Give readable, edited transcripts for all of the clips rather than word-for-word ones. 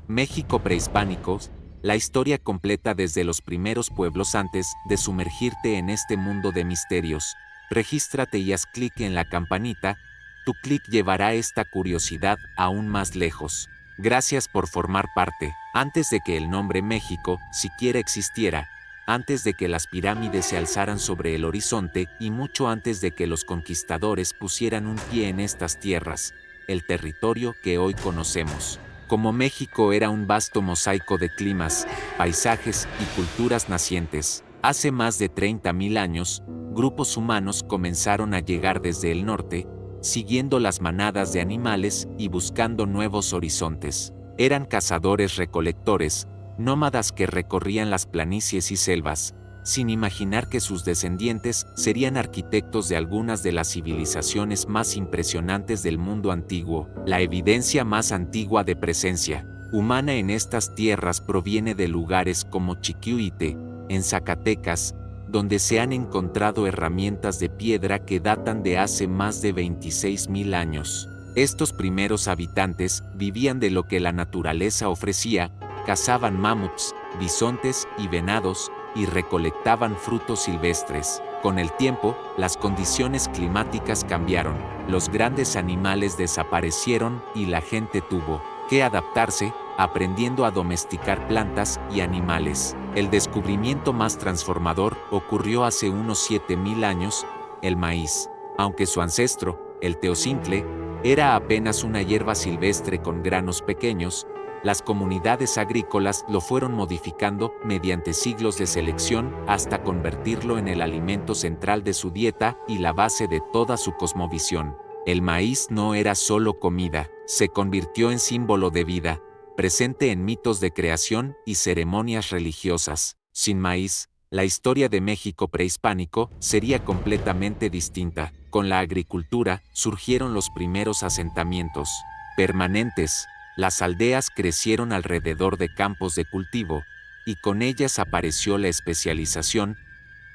México prehispánico, la historia completa desde los primeros pueblos antes de sumergirte en este mundo de misterios. Regístrate y haz clic en la campanita, tu clic llevará esta curiosidad aún más lejos. Gracias por formar parte. Antes de que el nombre México siquiera existiera, antes de que las pirámides se alzaran sobre el horizonte y mucho antes de que los conquistadores pusieran un pie en estas tierras, el territorio que hoy conocemos como México era un vasto mosaico de climas, paisajes y culturas nacientes. Hace más de 30.000 años, grupos humanos comenzaron a llegar desde el norte, siguiendo las manadas de animales y buscando nuevos horizontes. Eran cazadores-recolectores, nómadas que recorrían las planicies y selvas, sin imaginar que sus descendientes serían arquitectos de algunas de las civilizaciones más impresionantes del mundo antiguo. La evidencia más antigua de presencia humana en estas tierras proviene de lugares como Chiquihuite, en Zacatecas, donde se han encontrado herramientas de piedra que datan de hace más de 26.000 años. Estos primeros habitantes vivían de lo que la naturaleza ofrecía, cazaban mamuts, bisontes y venados, y recolectaban frutos silvestres. Con el tiempo, las condiciones climáticas cambiaron, los grandes animales desaparecieron y la gente tuvo que adaptarse, aprendiendo a domesticar plantas y animales. El descubrimiento más transformador ocurrió hace unos 7.000 años, el maíz. Aunque su ancestro, el teocintle, era apenas una hierba silvestre con granos pequeños, las comunidades agrícolas lo fueron modificando mediante siglos de selección hasta convertirlo en el alimento central de su dieta y la base de toda su cosmovisión. El maíz no era solo comida, se convirtió en símbolo de vida, presente en mitos de creación y ceremonias religiosas. Sin maíz, la historia de México prehispánico sería completamente distinta. Con la agricultura surgieron los primeros asentamientos permanentes. Las aldeas crecieron alrededor de campos de cultivo, y con ellas apareció la especialización.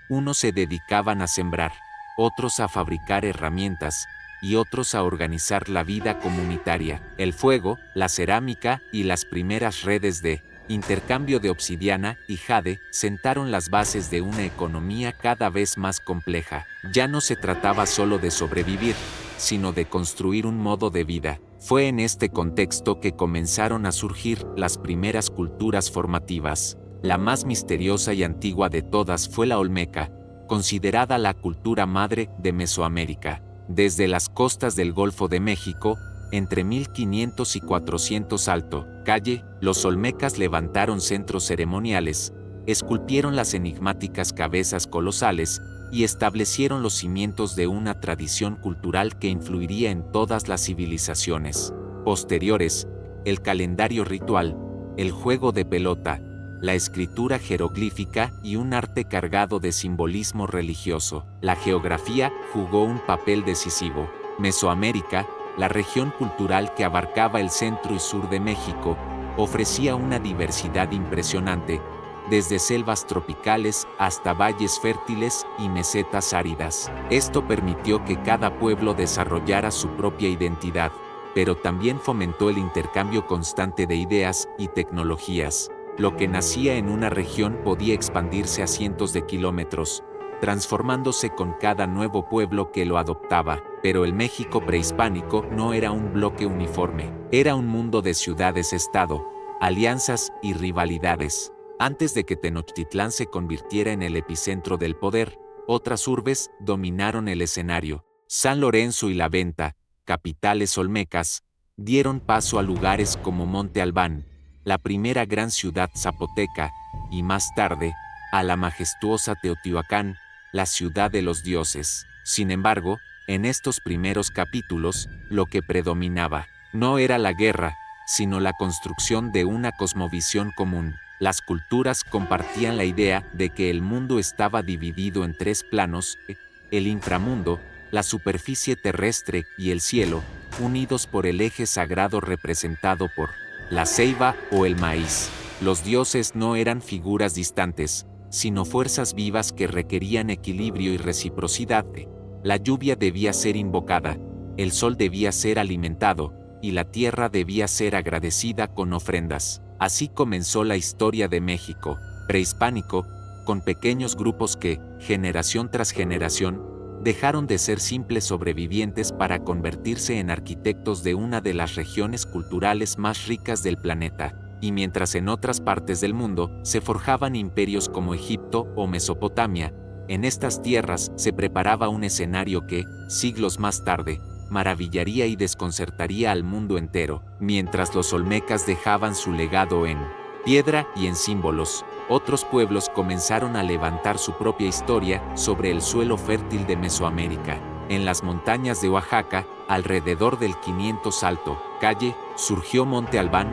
Unos se dedicaban a sembrar, otros a fabricar herramientas, y otros a organizar la vida comunitaria. El fuego, la cerámica y las primeras redes de intercambio de obsidiana y jade sentaron las bases de una economía cada vez más compleja. Ya no se trataba solo de sobrevivir, sino de construir un modo de vida. Fue en este contexto que comenzaron a surgir las primeras culturas formativas. La más misteriosa y antigua de todas fue la olmeca, considerada la cultura madre de Mesoamérica. Desde las costas del Golfo de México, entre 1500 y 400 Alto, Calle, los olmecas levantaron centros ceremoniales, esculpieron las enigmáticas cabezas colosales, y establecieron los cimientos de una tradición cultural que influiría en todas las civilizaciones posteriores: el calendario ritual, el juego de pelota, la escritura jeroglífica y un arte cargado de simbolismo religioso. La geografía jugó un papel decisivo. Mesoamérica, la región cultural que abarcaba el centro y sur de México, ofrecía una diversidad impresionante, desde selvas tropicales hasta valles fértiles y mesetas áridas. Esto permitió que cada pueblo desarrollara su propia identidad, pero también fomentó el intercambio constante de ideas y tecnologías. Lo que nacía en una región podía expandirse a cientos de kilómetros, transformándose con cada nuevo pueblo que lo adoptaba. Pero el México prehispánico no era un bloque uniforme, era un mundo de ciudades-estado, alianzas y rivalidades. Antes de que Tenochtitlán se convirtiera en el epicentro del poder, otras urbes dominaron el escenario. San Lorenzo y La Venta, capitales olmecas, dieron paso a lugares como Monte Albán, la primera gran ciudad zapoteca, y más tarde, a la majestuosa Teotihuacán, la ciudad de los dioses. Sin embargo, en estos primeros capítulos, lo que predominaba no era la guerra, sino la construcción de una cosmovisión común. Las culturas compartían la idea de que el mundo estaba dividido en tres planos: el inframundo, la superficie terrestre y el cielo, unidos por el eje sagrado representado por la ceiba o el maíz. Los dioses no eran figuras distantes, sino fuerzas vivas que requerían equilibrio y reciprocidad. La lluvia debía ser invocada, el sol debía ser alimentado, y la tierra debía ser agradecida con ofrendas. Así comenzó la historia de México prehispánico, con pequeños grupos que, generación tras generación, dejaron de ser simples sobrevivientes para convertirse en arquitectos de una de las regiones culturales más ricas del planeta. Y mientras en otras partes del mundo se forjaban imperios como Egipto o Mesopotamia, en estas tierras se preparaba un escenario que, siglos más tarde, maravillaría y desconcertaría al mundo entero. Mientras los olmecas dejaban su legado en piedra y en símbolos, otros pueblos comenzaron a levantar su propia historia sobre el suelo fértil de Mesoamérica. En las montañas de Oaxaca, alrededor del 500 Alto, calle, surgió Monte Albán,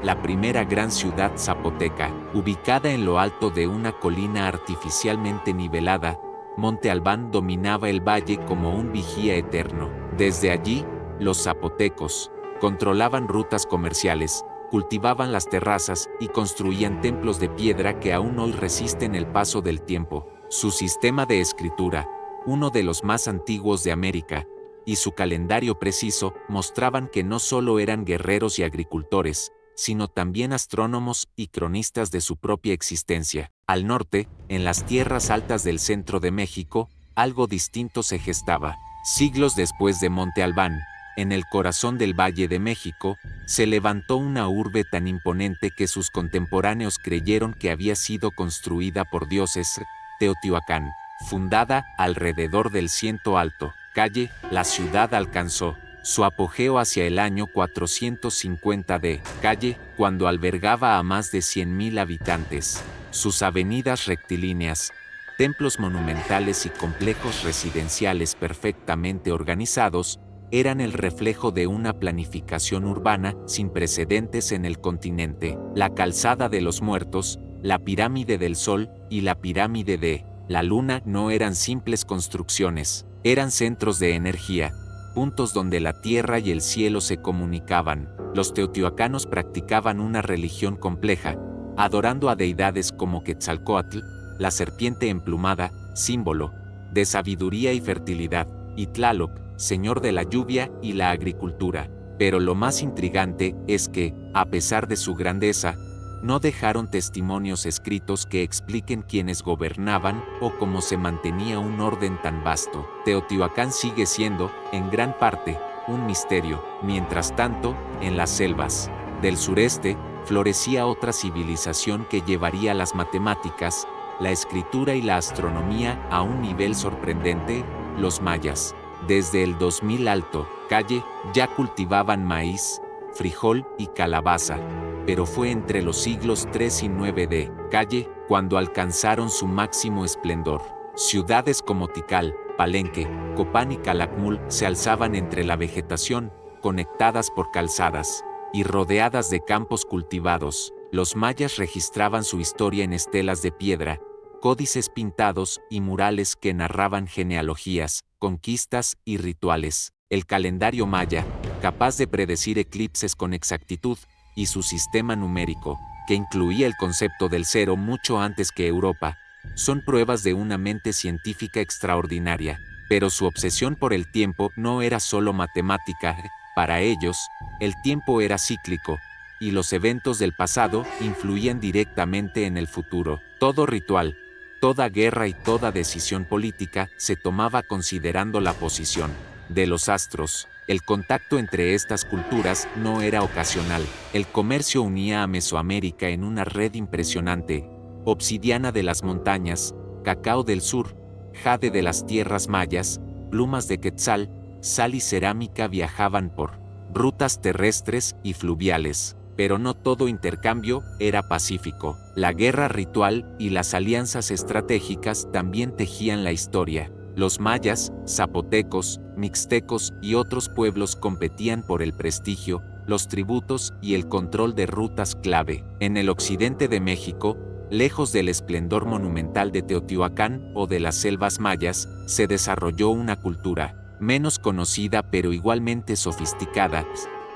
la primera gran ciudad zapoteca. Ubicada en lo alto de una colina artificialmente nivelada, Monte Albán dominaba el valle como un vigía eterno. Desde allí, los zapotecos controlaban rutas comerciales, cultivaban las terrazas y construían templos de piedra que aún hoy resisten el paso del tiempo. Su sistema de escritura, uno de los más antiguos de América, y su calendario preciso mostraban que no solo eran guerreros y agricultores, sino también astrónomos y cronistas de su propia existencia. Al norte, en las tierras altas del centro de México, algo distinto se gestaba. Siglos después de Monte Albán, en el corazón del Valle de México, se levantó una urbe tan imponente que sus contemporáneos creyeron que había sido construida por dioses, Teotihuacán. Fundada alrededor del Ciento Alto, calle, la ciudad alcanzó su apogeo hacia el año 450 de calle, cuando albergaba a más de 100,000 habitantes. Sus avenidas rectilíneas, templos monumentales y complejos residenciales perfectamente organizados, eran el reflejo de una planificación urbana sin precedentes en el continente. La Calzada de los Muertos, la Pirámide del Sol y la Pirámide de la Luna no eran simples construcciones, eran centros de energía, puntos donde la tierra y el cielo se comunicaban. Los teotihuacanos practicaban una religión compleja, adorando a deidades como Quetzalcóatl, la serpiente emplumada, símbolo de sabiduría y fertilidad, y Tlaloc, señor de la lluvia y la agricultura. Pero lo más intrigante es que, a pesar de su grandeza, no dejaron testimonios escritos que expliquen quiénes gobernaban o cómo se mantenía un orden tan vasto. Teotihuacán sigue siendo, en gran parte, un misterio. Mientras tanto, en las selvas del sureste, florecía otra civilización que llevaría las matemáticas, la escritura y la astronomía a un nivel sorprendente: los mayas. Desde el 2000 Alto, calle, ya cultivaban maíz, frijol y calabaza, pero fue entre los siglos 3 y 9 de calle cuando alcanzaron su máximo esplendor. Ciudades como Tikal, Palenque, Copán y Calakmul se alzaban entre la vegetación, conectadas por calzadas y rodeadas de campos cultivados. Los mayas registraban su historia en estelas de piedra, códices pintados y murales que narraban genealogías, conquistas y rituales. El calendario maya, capaz de predecir eclipses con exactitud, y su sistema numérico, que incluía el concepto del cero mucho antes que Europa, son pruebas de una mente científica extraordinaria. Pero su obsesión por el tiempo no era solo matemática. Para ellos, el tiempo era cíclico, y los eventos del pasado influían directamente en el futuro. Todo ritual, toda guerra y toda decisión política se tomaba considerando la posición de los astros. El contacto entre estas culturas no era ocasional. El comercio unía a Mesoamérica en una red impresionante: obsidiana de las montañas, cacao del sur, jade de las tierras mayas, plumas de quetzal, sal y cerámica viajaban por rutas terrestres y fluviales. Pero no todo intercambio era pacífico. La guerra ritual y las alianzas estratégicas también tejían la historia. Los mayas, zapotecos, mixtecos y otros pueblos competían por el prestigio, los tributos y el control de rutas clave. En el occidente de México, lejos del esplendor monumental de Teotihuacán o de las selvas mayas, se desarrolló una cultura menos conocida pero igualmente sofisticada: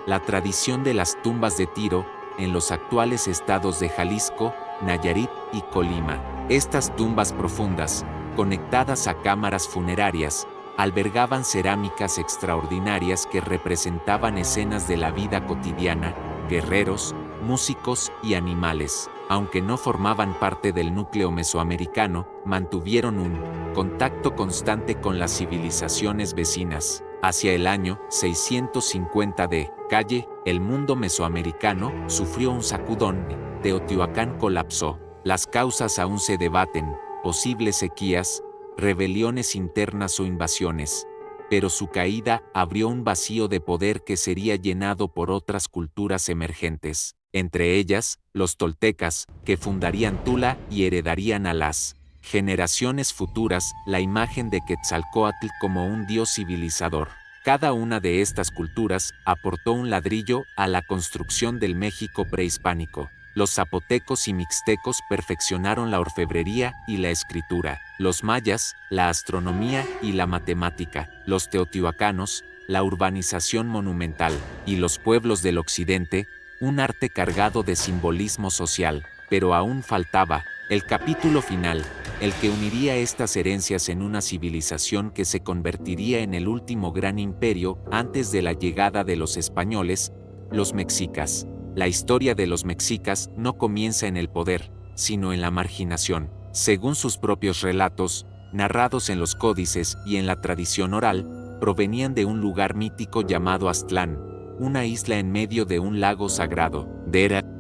la tradición de las tumbas de Tiro, en los actuales estados de Jalisco, Nayarit y Colima. Estas tumbas profundas, conectadas a cámaras funerarias, albergaban cerámicas extraordinarias que representaban escenas de la vida cotidiana, guerreros, músicos y animales. Aunque no formaban parte del núcleo mesoamericano, mantuvieron un contacto constante con las civilizaciones vecinas. Hacia el año 650 d.C., el mundo mesoamericano sufrió un sacudón. Teotihuacán colapsó. Las causas aún se debaten, posibles sequías, rebeliones internas o invasiones. Pero su caída abrió un vacío de poder que sería llenado por otras culturas emergentes, entre ellas, los toltecas, que fundarían Tula y heredarían a las generaciones futuras la imagen de Quetzalcóatl como un dios civilizador. Cada una de estas culturas aportó un ladrillo a la construcción del México prehispánico. Los zapotecos y mixtecos perfeccionaron la orfebrería y la escritura, los mayas, la astronomía y la matemática, los teotihuacanos, la urbanización monumental, y los pueblos del occidente, un arte cargado de simbolismo social. Pero aún faltaba el capítulo final, el que uniría estas herencias en una civilización que se convertiría en el último gran imperio antes de la llegada de los españoles, los mexicas. La historia de los mexicas no comienza en el poder, sino en la marginación. Según sus propios relatos, narrados en los códices y en la tradición oral, provenían de un lugar mítico llamado Aztlán, una isla en medio de un lago sagrado.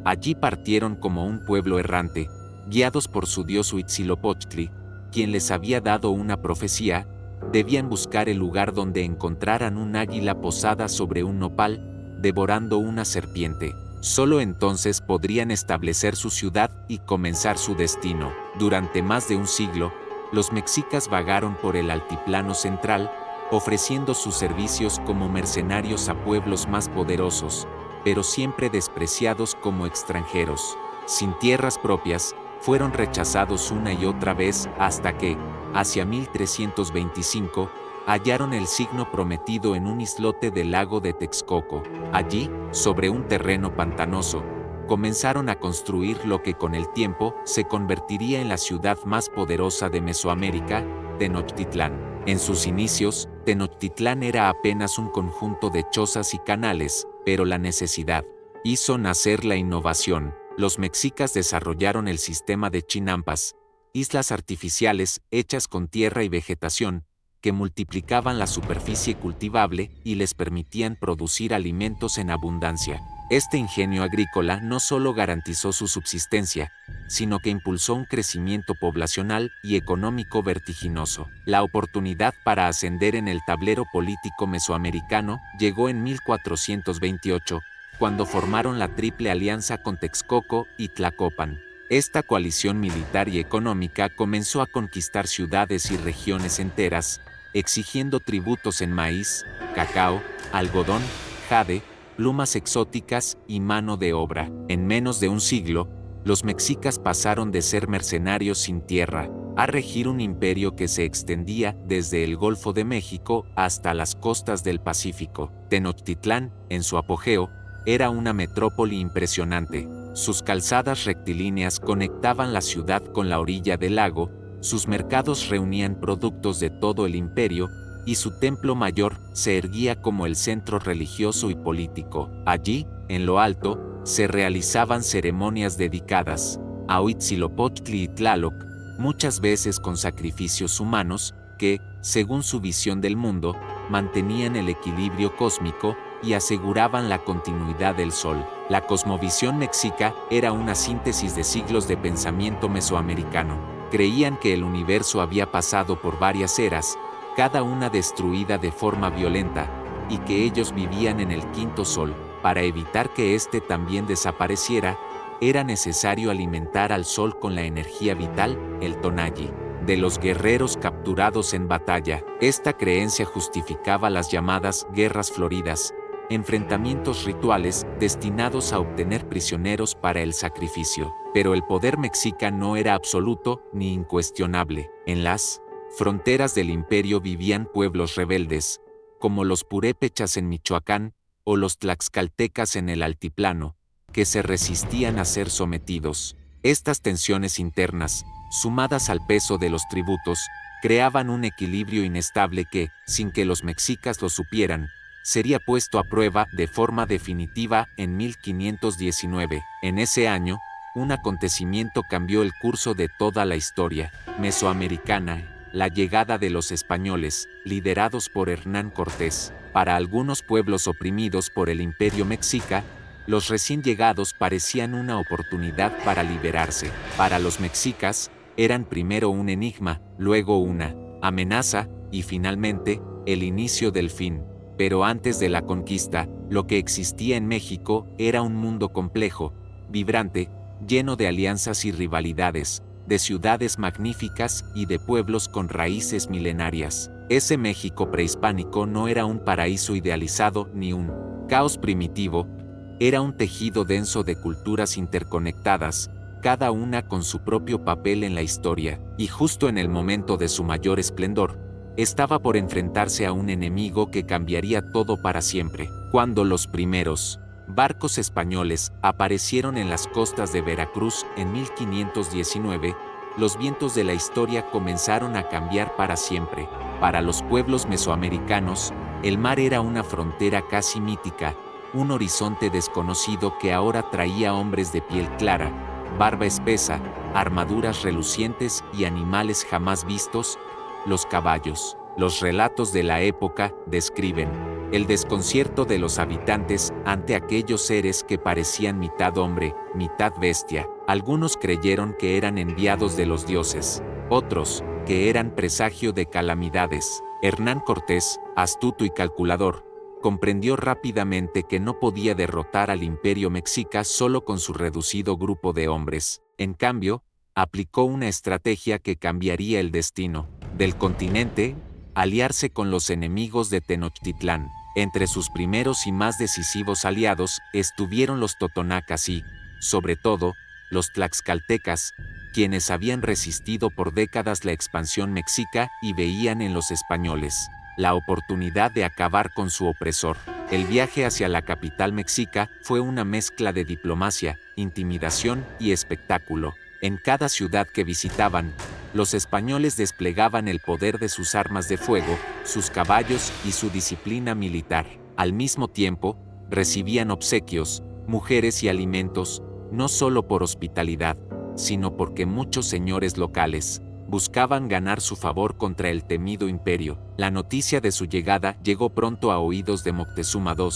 Allí partieron como un pueblo errante, guiados por su dios Huitzilopochtli, quien les había dado una profecía. Debían buscar el lugar donde encontraran un águila posada sobre un nopal, devorando una serpiente. Solo entonces podrían establecer su ciudad y comenzar su destino. Durante más de un siglo, los mexicas vagaron por el altiplano central, ofreciendo sus servicios como mercenarios a pueblos más poderosos, pero siempre despreciados como extranjeros. Sin tierras propias, fueron rechazados una y otra vez hasta que, hacia 1325, hallaron el signo prometido en un islote del lago de Texcoco. Allí, sobre un terreno pantanoso, comenzaron a construir lo que con el tiempo se convertiría en la ciudad más poderosa de Mesoamérica, Tenochtitlán. En sus inicios, Tenochtitlán era apenas un conjunto de chozas y canales, pero la necesidad hizo nacer la innovación. Los mexicas desarrollaron el sistema de chinampas, islas artificiales hechas con tierra y vegetación, que multiplicaban la superficie cultivable y les permitían producir alimentos en abundancia. Este ingenio agrícola no solo garantizó su subsistencia, sino que impulsó un crecimiento poblacional y económico vertiginoso. La oportunidad para ascender en el tablero político mesoamericano llegó en 1428, cuando formaron la Triple Alianza con Texcoco y Tlacopan. Esta coalición militar y económica comenzó a conquistar ciudades y regiones enteras, exigiendo tributos en maíz, cacao, algodón, jade, plumas exóticas y mano de obra. En menos de un siglo, los mexicas pasaron de ser mercenarios sin tierra a regir un imperio que se extendía desde el Golfo de México hasta las costas del Pacífico. Tenochtitlán, en su apogeo, era una metrópoli impresionante. Sus calzadas rectilíneas conectaban la ciudad con la orilla del lago, sus mercados reunían productos de todo el imperio, y su templo mayor se erguía como el centro religioso y político. Allí, en lo alto, se realizaban ceremonias dedicadas a Huitzilopochtli y Tlaloc, muchas veces con sacrificios humanos, que, según su visión del mundo, mantenían el equilibrio cósmico y aseguraban la continuidad del Sol. La cosmovisión mexica era una síntesis de siglos de pensamiento mesoamericano. Creían que el universo había pasado por varias eras, cada una destruida de forma violenta, y que ellos vivían en el quinto sol. Para evitar que éste también desapareciera, era necesario alimentar al sol con la energía vital, el tonalli, de los guerreros capturados en batalla. Esta creencia justificaba las llamadas guerras floridas, enfrentamientos rituales destinados a obtener prisioneros para el sacrificio. Pero el poder mexica no era absoluto ni incuestionable. En las fronteras del imperio vivían pueblos rebeldes, como los purépechas en Michoacán o los tlaxcaltecas en el altiplano, que se resistían a ser sometidos. Estas tensiones internas, sumadas al peso de los tributos, creaban un equilibrio inestable que, sin que los mexicas lo supieran, sería puesto a prueba de forma definitiva en 1519. En ese año, un acontecimiento cambió el curso de toda la historia mesoamericana, la llegada de los españoles, liderados por Hernán Cortés. Para algunos pueblos oprimidos por el Imperio Mexica, los recién llegados parecían una oportunidad para liberarse. Para los mexicas, eran primero un enigma, luego una amenaza, y finalmente, el inicio del fin. Pero antes de la conquista, lo que existía en México era un mundo complejo, vibrante, lleno de alianzas y rivalidades, de ciudades magníficas y de pueblos con raíces milenarias. Ese México prehispánico no era un paraíso idealizado ni un caos primitivo, era un tejido denso de culturas interconectadas, cada una con su propio papel en la historia, y justo en el momento de su mayor esplendor, estaba por enfrentarse a un enemigo que cambiaría todo para siempre. Cuando los primeros barcos españoles aparecieron en las costas de Veracruz en 1519, los vientos de la historia comenzaron a cambiar para siempre. Para los pueblos mesoamericanos, el mar era una frontera casi mítica, un horizonte desconocido que ahora traía hombres de piel clara, barba espesa, armaduras relucientes y animales jamás vistos, los caballos. Los relatos de la época describen el desconcierto de los habitantes ante aquellos seres que parecían mitad hombre, mitad bestia. Algunos creyeron que eran enviados de los dioses, otros, que eran presagio de calamidades. Hernán Cortés, astuto y calculador, comprendió rápidamente que no podía derrotar al Imperio Mexica solo con su reducido grupo de hombres. En cambio, aplicó una estrategia que cambiaría el destino del continente: aliarse con los enemigos de Tenochtitlán. Entre sus primeros y más decisivos aliados estuvieron los totonacas y, sobre todo, los tlaxcaltecas, quienes habían resistido por décadas la expansión mexica y veían en los españoles la oportunidad de acabar con su opresor. El viaje hacia la capital mexica fue una mezcla de diplomacia, intimidación y espectáculo. En cada ciudad que visitaban, los españoles desplegaban el poder de sus armas de fuego, sus caballos y su disciplina militar. Al mismo tiempo, recibían obsequios, mujeres y alimentos, no solo por hospitalidad, sino porque muchos señores locales buscaban ganar su favor contra el temido imperio. La noticia de su llegada llegó pronto a oídos de Moctezuma II,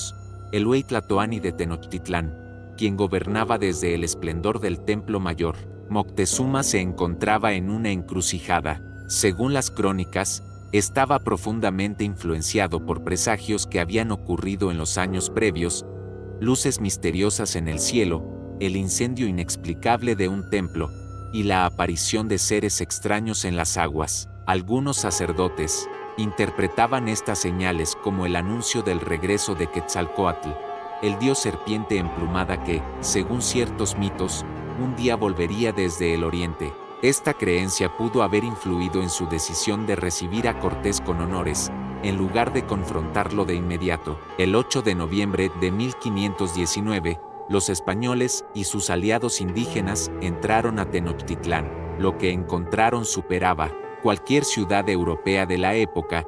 el Huey Tlatoani de Tenochtitlán, quien gobernaba desde el esplendor del Templo Mayor. Moctezuma se encontraba en una encrucijada. Según las crónicas, estaba profundamente influenciado por presagios que habían ocurrido en los años previos, luces misteriosas en el cielo, el incendio inexplicable de un templo, y la aparición de seres extraños en las aguas. Algunos sacerdotes interpretaban estas señales como el anuncio del regreso de Quetzalcóatl, el dios serpiente emplumada que, según ciertos mitos, un día volvería desde el oriente. Esta creencia pudo haber influido en su decisión de recibir a Cortés con honores, en lugar de confrontarlo de inmediato. El 8 de noviembre de 1519, los españoles y sus aliados indígenas entraron a Tenochtitlán. Lo que encontraron superaba cualquier ciudad europea de la época: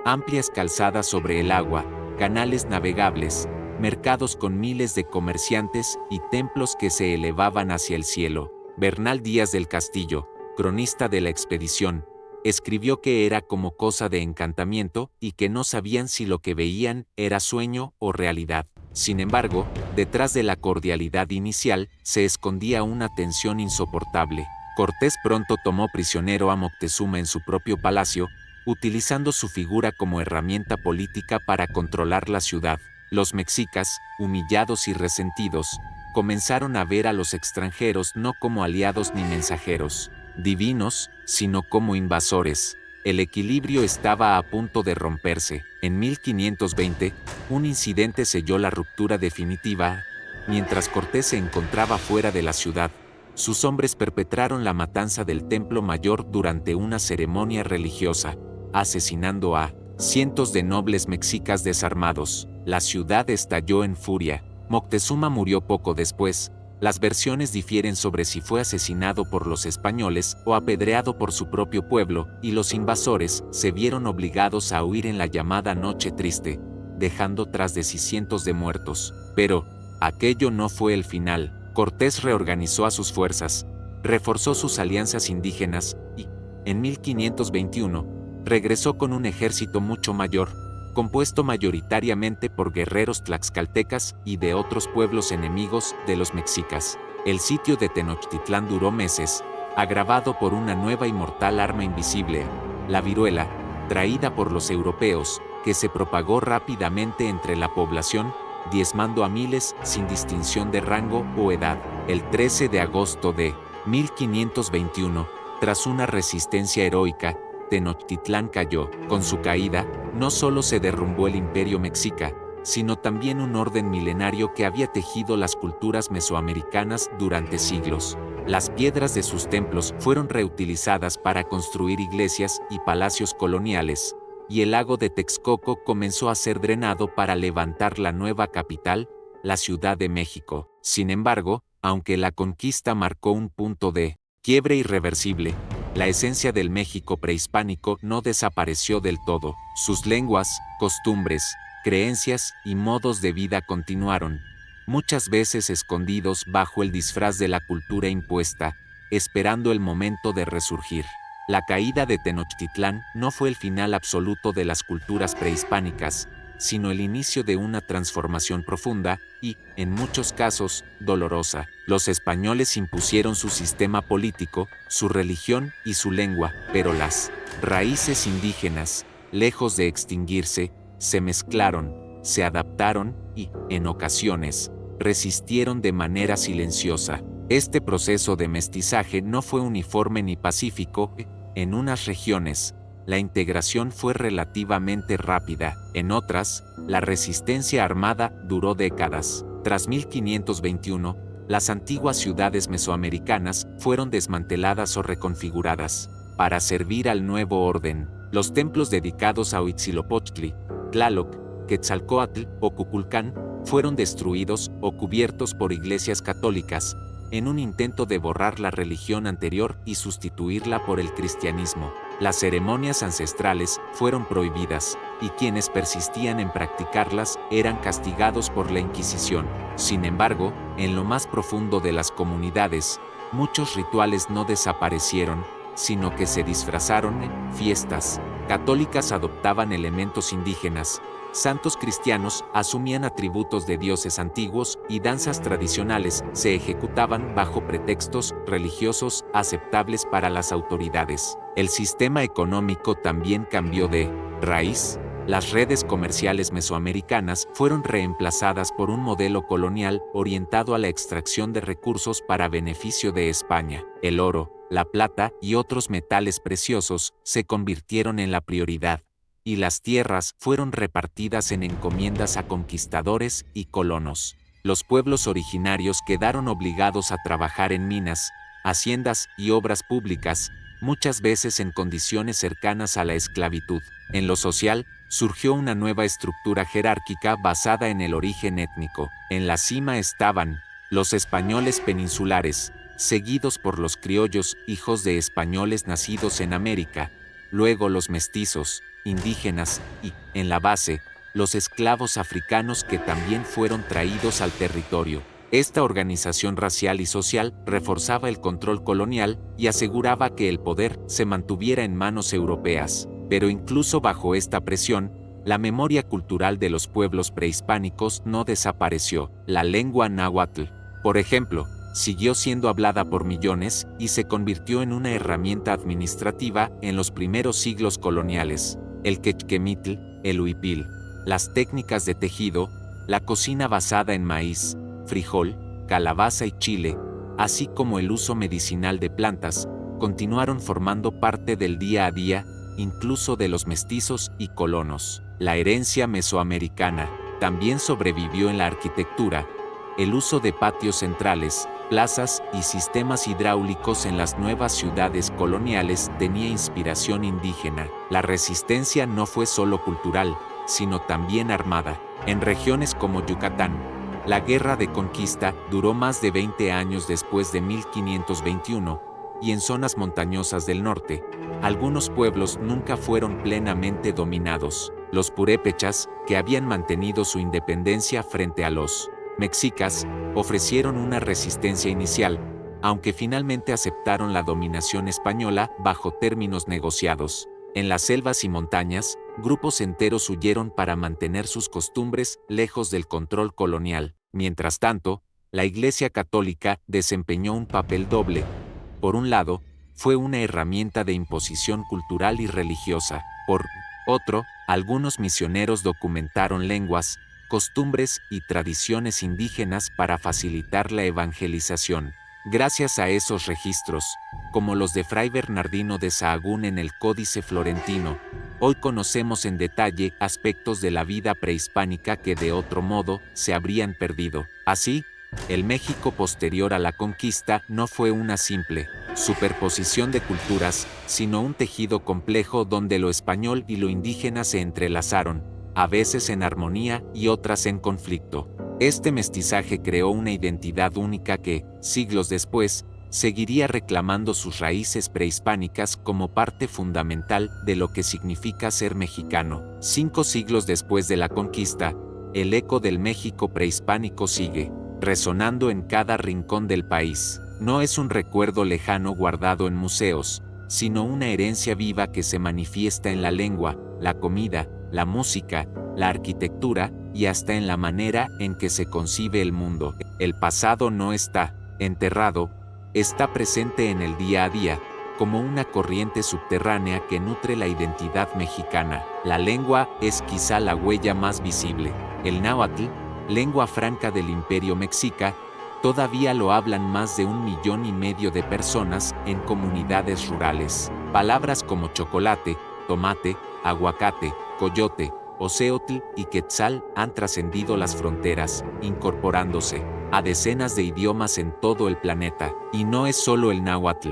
amplias calzadas sobre el agua, canales navegables, mercados con miles de comerciantes y templos que se elevaban hacia el cielo. Bernal Díaz del Castillo, cronista de la expedición, escribió que era como cosa de encantamiento y que no sabían si lo que veían era sueño o realidad. Sin embargo, detrás de la cordialidad inicial se escondía una tensión insoportable. Cortés pronto tomó prisionero a Moctezuma en su propio palacio, utilizando su figura como herramienta política para controlar la ciudad. Los mexicas, humillados y resentidos, comenzaron a ver a los extranjeros no como aliados ni mensajeros divinos, sino como invasores. El equilibrio estaba a punto de romperse. En 1520, un incidente selló la ruptura definitiva. Mientras Cortés se encontraba fuera de la ciudad, sus hombres perpetraron la matanza del Templo Mayor durante una ceremonia religiosa, asesinando a cientos de nobles mexicas desarmados. La ciudad estalló en furia. Moctezuma murió poco después, Las versiones difieren sobre si fue asesinado por los españoles o apedreado por su propio pueblo, y los invasores se vieron obligados a huir en la llamada Noche Triste, dejando tras de sí cientos de muertos. Pero aquello no fue el final. Cortés reorganizó a sus fuerzas, reforzó sus alianzas indígenas y, en 1521, regresó con un ejército mucho mayor, compuesto mayoritariamente por guerreros tlaxcaltecas y de otros pueblos enemigos de los mexicas. El sitio de Tenochtitlán duró meses, agravado por una nueva y mortal arma invisible, la viruela, traída por los europeos, que se propagó rápidamente entre la población, diezmando a miles sin distinción de rango o edad. El 13 de agosto de 1521, tras una resistencia heroica, Tenochtitlán cayó. Con su caída, no solo se derrumbó el imperio mexica, sino también un orden milenario que había tejido las culturas mesoamericanas durante siglos. Las piedras de sus templos fueron reutilizadas para construir iglesias y palacios coloniales, y el lago de Texcoco comenzó a ser drenado para levantar la nueva capital, la Ciudad de México. Sin embargo, aunque la conquista marcó un punto de quiebre irreversible, la esencia del México prehispánico no desapareció del todo. Sus lenguas, costumbres, creencias y modos de vida continuaron, muchas veces escondidos bajo el disfraz de la cultura impuesta, esperando el momento de resurgir. La caída de Tenochtitlán no fue el final absoluto de las culturas prehispánicas, sino el inicio de una transformación profunda y, en muchos casos, dolorosa. Los españoles impusieron su sistema político, su religión y su lengua, pero las raíces indígenas, lejos de extinguirse, se mezclaron, se adaptaron y, en ocasiones, resistieron de manera silenciosa. Este proceso de mestizaje no fue uniforme ni pacífico. En unas regiones, la integración fue relativamente rápida, en otras, la resistencia armada duró décadas. Tras 1521, las antiguas ciudades mesoamericanas fueron desmanteladas o reconfiguradas para servir al nuevo orden. Los templos dedicados a Huitzilopochtli, Tlaloc, Quetzalcóatl o Cuculcán fueron destruidos o cubiertos por iglesias católicas, en un intento de borrar la religión anterior y sustituirla por el cristianismo. Las ceremonias ancestrales fueron prohibidas, y quienes persistían en practicarlas eran castigados por la Inquisición. Sin embargo, en lo más profundo de las comunidades, muchos rituales no desaparecieron, sino que se disfrazaron en fiestas. Católicas adoptaban elementos indígenas, santos cristianos asumían atributos de dioses antiguos y danzas tradicionales se ejecutaban bajo pretextos religiosos aceptables para las autoridades. El sistema económico también cambió de raíz. Las redes comerciales mesoamericanas fueron reemplazadas por un modelo colonial orientado a la extracción de recursos para beneficio de España. El oro, la plata y otros metales preciosos se convirtieron en la prioridad, y las tierras fueron repartidas en encomiendas a conquistadores y colonos. Los pueblos originarios quedaron obligados a trabajar en minas, haciendas y obras públicas, muchas veces en condiciones cercanas a la esclavitud. En lo social, surgió una nueva estructura jerárquica basada en el origen étnico. En la cima estaban los españoles peninsulares, seguidos por los criollos, hijos de españoles nacidos en América, luego los mestizos, indígenas y, en la base, los esclavos africanos que también fueron traídos al territorio. Esta organización racial y social reforzaba el control colonial y aseguraba que el poder se mantuviera en manos europeas. Pero incluso bajo esta presión, la memoria cultural de los pueblos prehispánicos no desapareció. La lengua náhuatl, por ejemplo, siguió siendo hablada por millones y se convirtió en una herramienta administrativa en los primeros siglos coloniales. El quechquemitl, el huipil, las técnicas de tejido, la cocina basada en maíz, frijol, calabaza y chile, así como el uso medicinal de plantas, continuaron formando parte del día a día, incluso de los mestizos y colonos. La herencia mesoamericana también sobrevivió en la arquitectura. El uso de patios centrales, plazas y sistemas hidráulicos en las nuevas ciudades coloniales tenía inspiración indígena. La resistencia no fue solo cultural, sino también armada. En regiones como Yucatán, La Guerra de Conquista duró más de 20 años después de 1521, y en zonas montañosas del norte, algunos pueblos nunca fueron plenamente dominados. Los purépechas, que habían mantenido su independencia frente a los mexicas, ofrecieron una resistencia inicial, aunque finalmente aceptaron la dominación española bajo términos negociados. En las selvas y montañas, grupos enteros huyeron para mantener sus costumbres lejos del control colonial. Mientras tanto, la Iglesia Católica desempeñó un papel doble. Por un lado, fue una herramienta de imposición cultural y religiosa. Por otro, algunos misioneros documentaron lenguas, costumbres y tradiciones indígenas para facilitar la evangelización. Gracias a esos registros, como los de Fray Bernardino de Sahagún en el Códice Florentino, hoy conocemos en detalle aspectos de la vida prehispánica que de otro modo se habrían perdido. Así, el México posterior a la conquista no fue una simple superposición de culturas, sino un tejido complejo donde lo español y lo indígena se entrelazaron, a veces en armonía y otras en conflicto. Este mestizaje creó una identidad única que, siglos después, seguiría reclamando sus raíces prehispánicas como parte fundamental de lo que significa ser mexicano. 5 siglos después de la conquista, el eco del México prehispánico sigue resonando en cada rincón del país. No es un recuerdo lejano guardado en museos, sino una herencia viva que se manifiesta en la lengua, la comida, la música, la arquitectura y hasta en la manera en que se concibe el mundo. El pasado no está enterrado, está presente en el día a día, como una corriente subterránea que nutre la identidad mexicana. La lengua es quizá la huella más visible. El náhuatl, lengua franca del Imperio Mexica, todavía lo hablan más de 1,5 millones de personas en comunidades rurales. Palabras como chocolate, tomate, aguacate, coyote, océotl y quetzal han trascendido las fronteras, incorporándose a decenas de idiomas en todo el planeta. Y no es solo el náhuatl.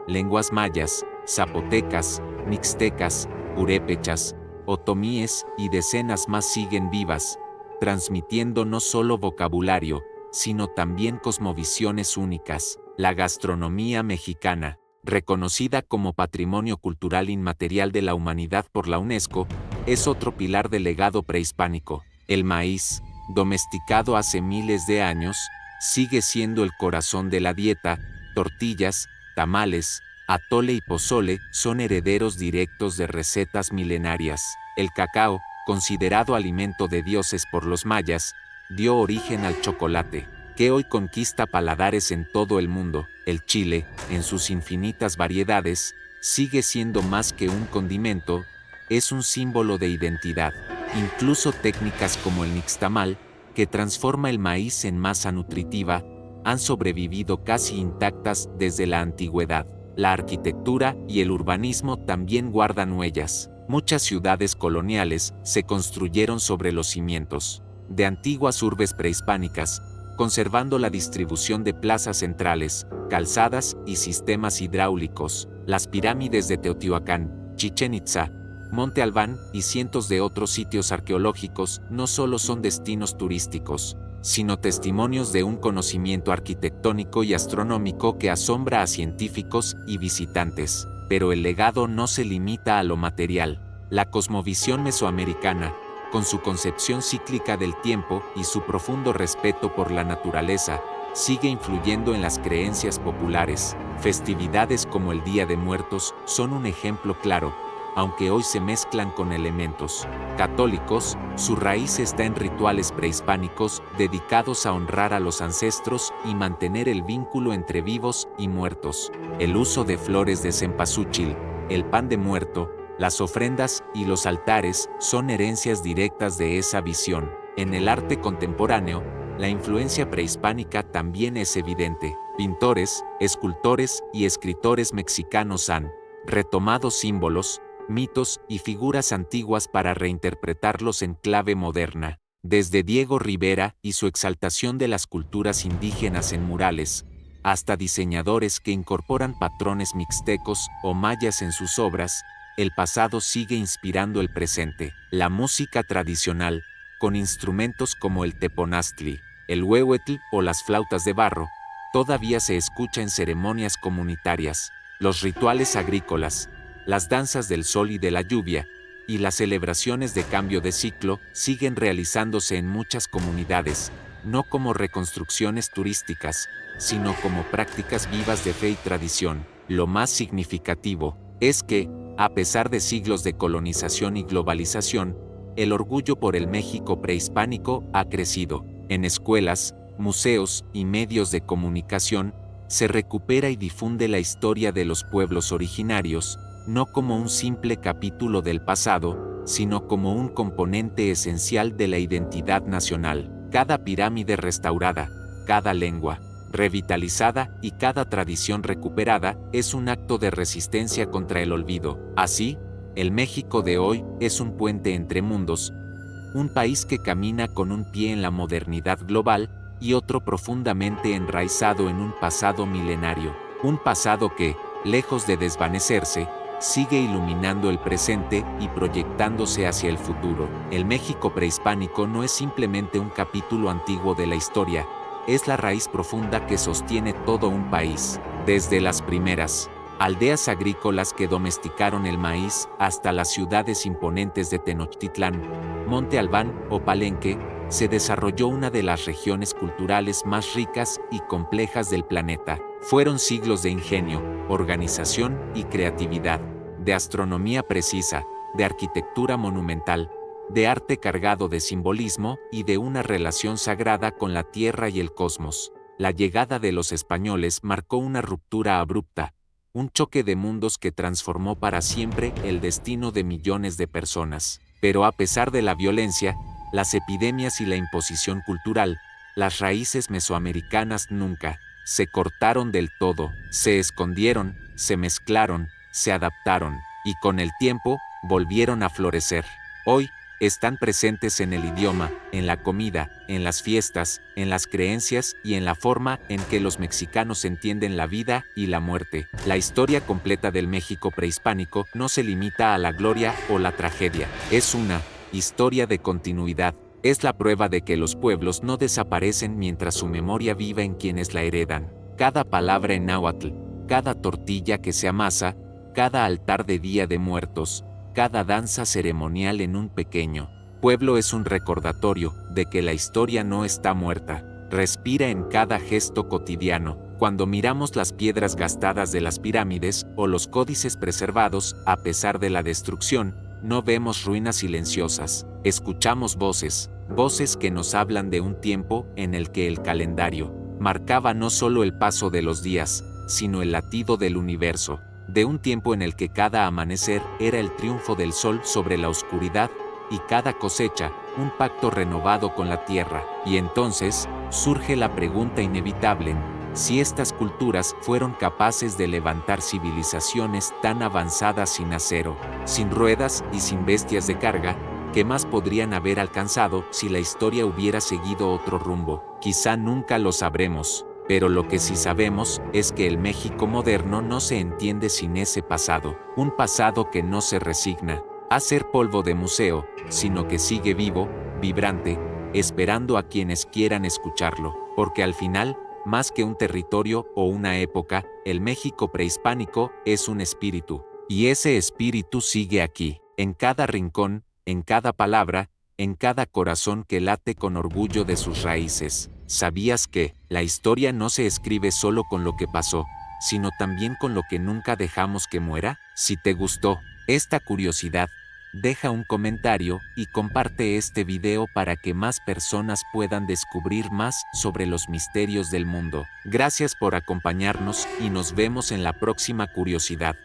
Lenguas mayas, zapotecas, mixtecas, purépechas, otomíes y decenas más siguen vivas, transmitiendo no solo vocabulario, sino también cosmovisiones únicas. La gastronomía mexicana, reconocida como Patrimonio Cultural Inmaterial de la Humanidad por la UNESCO, es otro pilar del legado prehispánico. El maíz, domesticado hace miles de años, sigue siendo el corazón de la dieta. Tortillas, tamales, atole y pozole son herederos directos de recetas milenarias. El cacao, considerado alimento de dioses por los mayas, dio origen al chocolate, que hoy conquista paladares en todo el mundo. El chile, en sus infinitas variedades, sigue siendo más que un condimento, es un símbolo de identidad. Incluso técnicas como el nixtamal, que transforma el maíz en masa nutritiva, han sobrevivido casi intactas desde la antigüedad. La arquitectura y el urbanismo también guardan huellas. Muchas ciudades coloniales se construyeron sobre los cimientos de antiguas urbes prehispánicas, conservando la distribución de plazas centrales, calzadas y sistemas hidráulicos. Las pirámides de Teotihuacán, Chichén Itzá, Monte Albán y cientos de otros sitios arqueológicos no solo son destinos turísticos, sino testimonios de un conocimiento arquitectónico y astronómico que asombra a científicos y visitantes. Pero el legado no se limita a lo material. La cosmovisión mesoamericana, con su concepción cíclica del tiempo y su profundo respeto por la naturaleza, sigue influyendo en las creencias populares. Festividades como el Día de Muertos son un ejemplo claro, aunque hoy se mezclan con elementos católicos. Su raíz está en rituales prehispánicos dedicados a honrar a los ancestros y mantener el vínculo entre vivos y muertos. El uso de flores de cempasúchil, el pan de muerto, las ofrendas y los altares son herencias directas de esa visión. En el arte contemporáneo, la influencia prehispánica también es evidente. Pintores, escultores y escritores mexicanos han retomado símbolos, mitos y figuras antiguas para reinterpretarlos en clave moderna. Desde Diego Rivera y su exaltación de las culturas indígenas en murales, hasta diseñadores que incorporan patrones mixtecos o mayas en sus obras, el pasado sigue inspirando el presente. La música tradicional, con instrumentos como el teponaztli, El huehuetl o las flautas de barro todavía se escucha en ceremonias comunitarias, los rituales agrícolas, las danzas del sol y de la lluvia, y las celebraciones de cambio de ciclo siguen realizándose en muchas comunidades, no como reconstrucciones turísticas, sino como prácticas vivas de fe y tradición. Lo más significativo es que, a pesar de siglos de colonización y globalización, el orgullo por el México prehispánico ha crecido. En escuelas, museos y medios de comunicación, se recupera y difunde la historia de los pueblos originarios, no como un simple capítulo del pasado, sino como un componente esencial de la identidad nacional. Cada pirámide restaurada, cada lengua revitalizada y cada tradición recuperada es un acto de resistencia contra el olvido. Así, el México de hoy es un puente entre mundos, un país que camina con un pie en la modernidad global y otro profundamente enraizado en un pasado milenario, un pasado que, lejos de desvanecerse, sigue iluminando el presente y proyectándose hacia el futuro. El México prehispánico no es simplemente un capítulo antiguo de la historia, es la raíz profunda que sostiene todo un país, desde las primeras aldeas agrícolas que domesticaron el maíz hasta las ciudades imponentes de Tenochtitlán, Monte Albán o Palenque, se desarrolló una de las regiones culturales más ricas y complejas del planeta. Fueron siglos de ingenio, organización y creatividad, de astronomía precisa, de arquitectura monumental, de arte cargado de simbolismo y de una relación sagrada con la tierra y el cosmos. La llegada de los españoles marcó una ruptura abrupta, un choque de mundos que transformó para siempre el destino de millones de personas. Pero a pesar de la violencia, las epidemias y la imposición cultural, las raíces mesoamericanas nunca se cortaron del todo, se escondieron, se mezclaron, se adaptaron, y con el tiempo, volvieron a florecer. Hoy, están presentes en el idioma, en la comida, en las fiestas, en las creencias y en la forma en que los mexicanos entienden la vida y la muerte. La historia completa del México prehispánico no se limita a la gloria o la tragedia, es una historia de continuidad. Es la prueba de que los pueblos no desaparecen mientras su memoria viva en quienes la heredan. Cada palabra en náhuatl, cada tortilla que se amasa, cada altar de Día de Muertos, cada danza ceremonial en un pequeño pueblo es un recordatorio de que la historia no está muerta, respira en cada gesto cotidiano. Cuando miramos las piedras gastadas de las pirámides o los códices preservados, a pesar de la destrucción, no vemos ruinas silenciosas, escuchamos voces que nos hablan de un tiempo en el que el calendario marcaba no solo el paso de los días, sino el latido del universo, de un tiempo en el que cada amanecer era el triunfo del sol sobre la oscuridad, y cada cosecha, un pacto renovado con la tierra. Y entonces, surge la pregunta inevitable, si estas culturas fueron capaces de levantar civilizaciones tan avanzadas sin acero, sin ruedas y sin bestias de carga, ¿qué más podrían haber alcanzado si la historia hubiera seguido otro rumbo? Quizá nunca lo sabremos. Pero lo que sí sabemos es que el México moderno no se entiende sin ese pasado, un pasado que no se resigna a ser polvo de museo, sino que sigue vivo, vibrante, esperando a quienes quieran escucharlo, porque al final, más que un territorio o una época, el México prehispánico es un espíritu, y ese espíritu sigue aquí, en cada rincón, en cada palabra, en cada corazón que late con orgullo de sus raíces. ¿Sabías que la historia no se escribe solo con lo que pasó, sino también con lo que nunca dejamos que muera? Si te gustó esta curiosidad, deja un comentario y comparte este video para que más personas puedan descubrir más sobre los misterios del mundo. Gracias por acompañarnos y nos vemos en la próxima curiosidad.